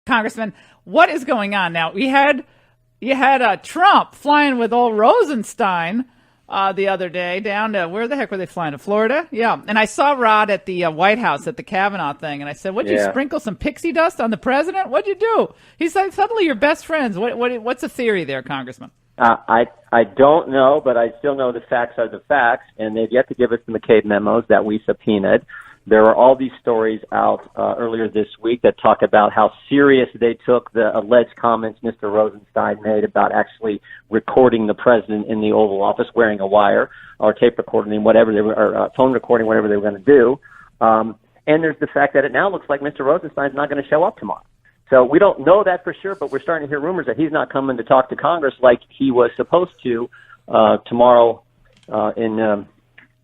Congressman, what is going on now? You had Trump flying with old Rosenstein the other day down to, where the heck were they flying, to Florida? Yeah. And I saw Rod at the White House at the Kavanaugh thing, and I said, "What'd you sprinkle some pixie dust on the president? What'd you do?" He said, "Suddenly you're best friends." What's the theory there, Congressman? I don't know, but I still know the facts are the facts, and they've yet to give us the McCabe memos that we subpoenaed. There are all these stories out earlier this week that talk about how serious they took the alleged comments Mr. Rosenstein made about actually recording the president in the Oval Office wearing a wire or tape recording, whatever they were, or phone recording, whatever they were going to do. And there's the fact that it now looks like Mr. Rosenstein's not going to show up tomorrow. So we don't know that for sure, but we're starting to hear rumors that he's not coming to talk to Congress like he was supposed to tomorrow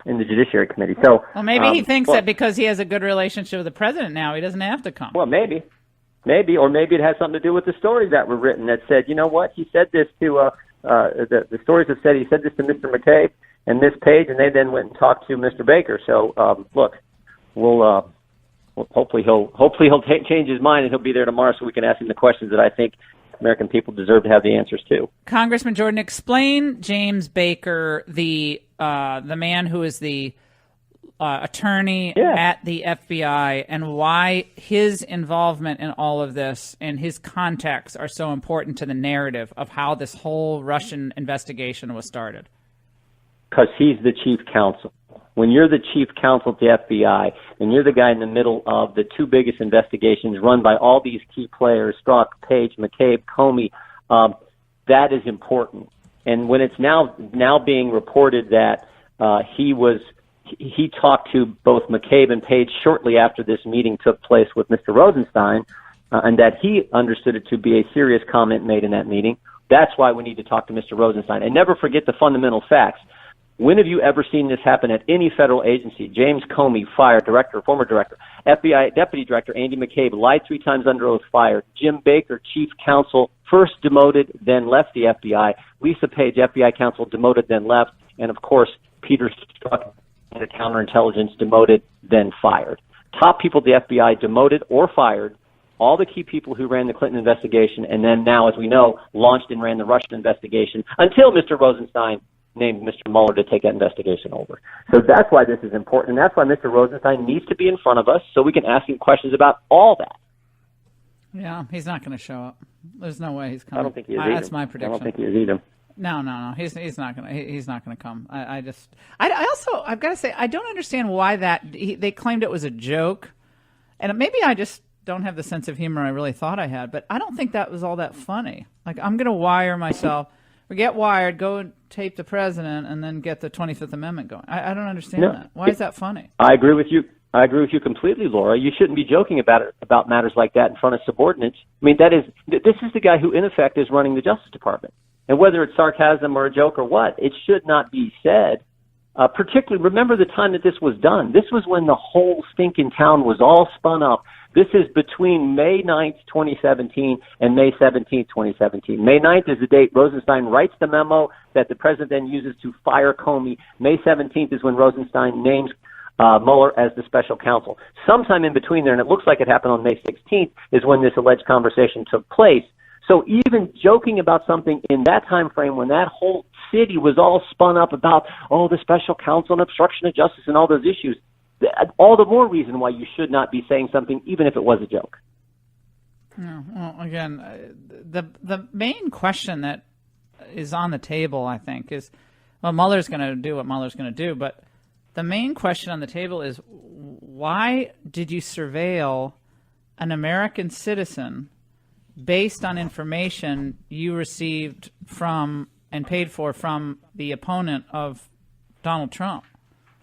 in the Judiciary Committee. So, well, maybe he thinks that because he has a good relationship with the president now, he doesn't have to come. Well, maybe, or maybe it has something to do with the stories that were written that said, you know what, he said this to the stories have said he said this to Mr. McCabe and Miss Page, and they then went and talked to Mr. Baker. So, look, we'll hopefully he'll change his mind and he'll be there tomorrow so we can ask him the questions that I think American people deserve to have the answers to. Congressman Jordan, explain James Baker, the man who is the attorney at the FBI, and why his involvement in all of this and his contacts are so important to the narrative of how this whole Russian investigation was started. Because he's the chief counsel. When you're the chief counsel at the FBI and you're the guy in the middle of the two biggest investigations run by all these key players, Strzok, Page, McCabe, Comey, that is important. And when it's now being reported that he talked to both McCabe and Page shortly after this meeting took place with Mr. Rosenstein, and that he understood it to be a serious comment made in that meeting, that's why we need to talk to Mr. Rosenstein. And never forget the fundamental facts. When have you ever seen this happen at any federal agency? James Comey, fired, former director. FBI Deputy Director Andy McCabe, lied 3 times under oath, fired. Jim Baker, chief counsel, first demoted, then left the FBI. Lisa Page, FBI counsel, demoted, then left. And, of course, Peter Strzok, the counterintelligence, demoted, then fired. Top people at the FBI demoted or fired all the key people who ran the Clinton investigation, and then now, as we know, launched and ran the Russian investigation until Mr. Rosenstein named Mr. Mueller to take that investigation over. So that's why this is important, and that's why Mr. Rosenstein needs to be in front of us so we can ask him questions about all that. Yeah, he's not going to show up. There's no way he's coming. I don't think he is either. That's my prediction. I don't think he is either. No. He's not going to. He's not going to come. I also, I've got to say, I don't understand why they claimed it was a joke, and maybe I just don't have the sense of humor I really thought I had. But I don't think that was all that funny. Like, I'm going to wire myself. Or get wired, go and tape the president, and then get the 25th Amendment going. I don't understand that. Why is that funny? I agree with you. I agree with you completely, Laura. You shouldn't be joking about matters like that in front of subordinates. I mean, this is the guy who, in effect, is running the Justice Department. And whether it's sarcasm or a joke or what, it should not be said. Particularly, remember the time that this was done. This was when the whole stinking town was all spun up. This is between May 9th, 2017 and May 17th, 2017. May 9th is the date Rosenstein writes the memo that the president then uses to fire Comey. May 17th is when Rosenstein names Mueller as the special counsel. Sometime in between there, and it looks like it happened on May 16th, is when this alleged conversation took place. So even joking about something in that time frame when that whole city was all spun up about, the special counsel and obstruction of justice and all those issues, all the more reason why you should not be saying something, even if it was a joke. Well, again, the main question that is on the table, I think, is, well, Mueller's going to do what Mueller's going to do, but the main question on the table is, why did you surveil an American citizen based on information you received from and paid for from the opponent of Donald Trump?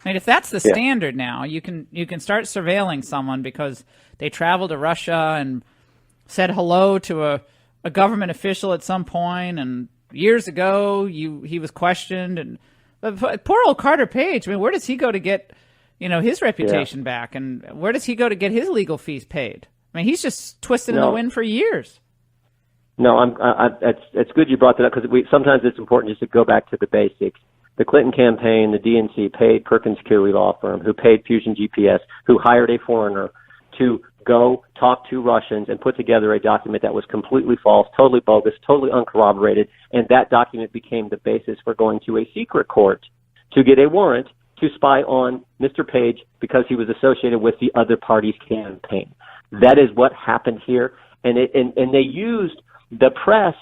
I mean, if that's the standard now, you can start surveilling someone because they traveled to Russia and said hello to a government official at some point, and years ago he was questioned. But poor old Carter Page, I mean, where does he go to get his reputation back, and where does he go to get his legal fees paid? I mean, he's just twisted in the wind for years. No, it's good you brought that up, because sometimes it's important just to go back to the basics. The Clinton campaign, the DNC, paid Perkins Coie law firm, who paid Fusion GPS, who hired a foreigner to go talk to Russians and put together a document that was completely false, totally bogus, totally uncorroborated, and that document became the basis for going to a secret court to get a warrant to spy on Mr. Page because he was associated with the other party's campaign. That is what happened here, and they used the press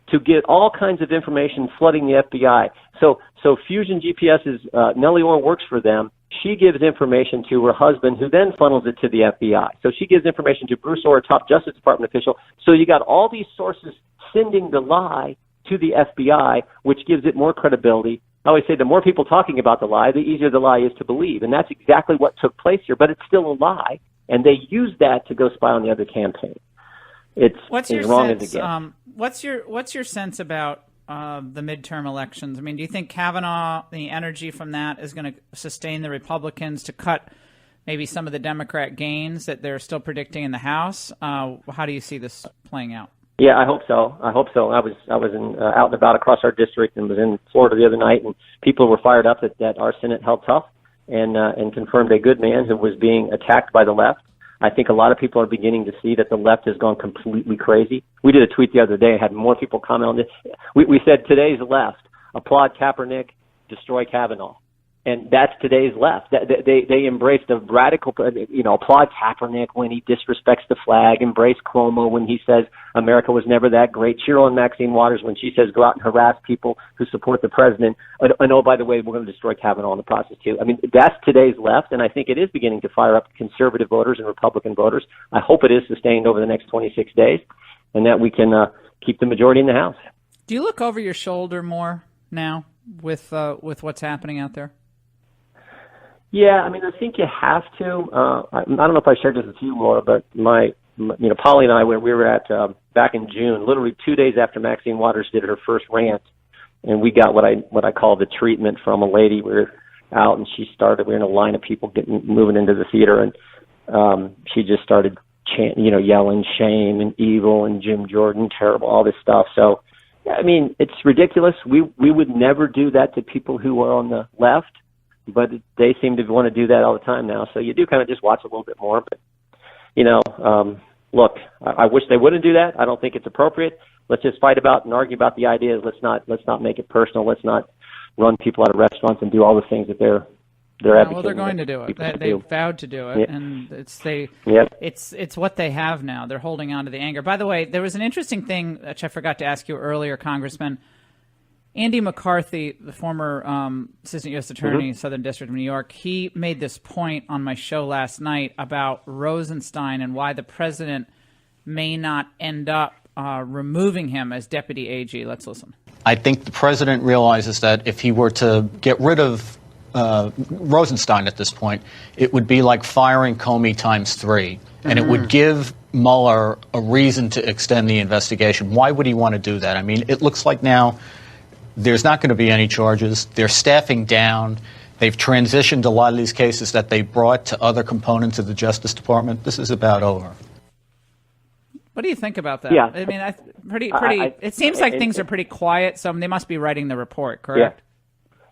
to get all kinds of information flooding the FBI. So Fusion GPS's Nellie Orr works for them. She gives information to her husband, who then funnels it to the FBI. So she gives information to Bruce Orr, a top Justice Department official. So you got all these sources sending the lie to the FBI, which gives it more credibility. I always say the more people talking about the lie, the easier the lie is to believe. And that's exactly what took place here. But it's still a lie, and they used that to go spy on the other campaign. It's as wrong as it gets. What's your sense about the midterm elections? I mean, do you think Kavanaugh, the energy from that, is going to sustain the Republicans to cut maybe some of the Democrat gains that they're still predicting in the House? How do you see this playing out? Yeah, I hope so. I was out and about across our district and was in Florida the other night, and people were fired up that our Senate held tough and confirmed a good man who was being attacked by the left. I think a lot of people are beginning to see that the left has gone completely crazy. We did a tweet the other day and had more people comment on this. We said today's left, applaud Kaepernick, destroy Kavanaugh. And that's today's left. They embrace the radical, applaud Kaepernick when he disrespects the flag, embrace Cuomo when he says America was never that great, cheer on Maxine Waters when she says go out and harass people who support the president. And oh, by the way, we're going to destroy Kavanaugh in the process too. I mean, that's today's left, and I think it is beginning to fire up conservative voters and Republican voters. I hope it is sustained over the next 26 days and that we can keep the majority in the House. Do you look over your shoulder more now with what's happening out there? Yeah, I mean, I think you have to. I don't know if I shared this with you, Laura, but Polly and I, we were at back in June, literally 2 days after Maxine Waters did her first rant, and we got what I call the treatment from a lady. We were out, and we were in a line of people moving into the theater, and she just started yelling shame and evil and Jim Jordan, terrible, all this stuff. So, yeah, I mean, it's ridiculous. We would never do that to people who are on the left. But they seem to want to do that all the time now. So you do kind of just watch a little bit more. But, look, I wish they wouldn't do that. I don't think it's appropriate. Let's just fight about and argue about the ideas. Let's not make it personal. Let's not run people out of restaurants and do all the things that they're advocating. Well, they're going to do it. They vowed to do it, yep. And Yep. It's what they have now. They're holding on to the anger. By the way, there was an interesting thing which I forgot to ask you earlier, Congressman. Andy McCarthy, the former assistant U.S. attorney, Southern District of New York, he made this point on my show last night about Rosenstein and why the president may not end up removing him as deputy AG. Let's listen. I think the president realizes that if he were to get rid of Rosenstein at this point, it would be like firing Comey times 3, and it would give Mueller a reason to extend the investigation. Why would he want to do that? I mean, it looks like now there's not going to be any charges. They're staffing down. They've transitioned a lot of these cases that they brought to other components of the Justice Department. This is about over. What do you think about that? Yeah. I mean, it seems like things are pretty quiet, so they must be writing the report, correct?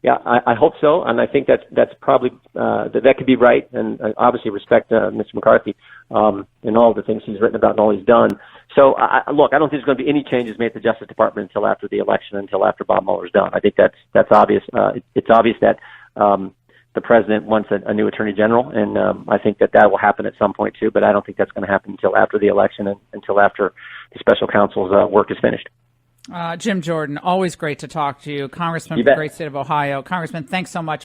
Yeah, I hope so, and I think that's probably that could be right, and I obviously respect Mr. McCarthy and all the things he's written about and all he's done. So, look, I don't think there's going to be any changes made at the Justice Department until after the election, until after Bob Mueller's done. I think that's obvious. It's obvious that the president wants a new attorney general, and I think that will happen at some point too. But I don't think that's going to happen until after the election and until after the special counsel's work is finished. Jim Jordan, always great to talk to you. Congressman from the great state of Ohio. Congressman, thanks so much.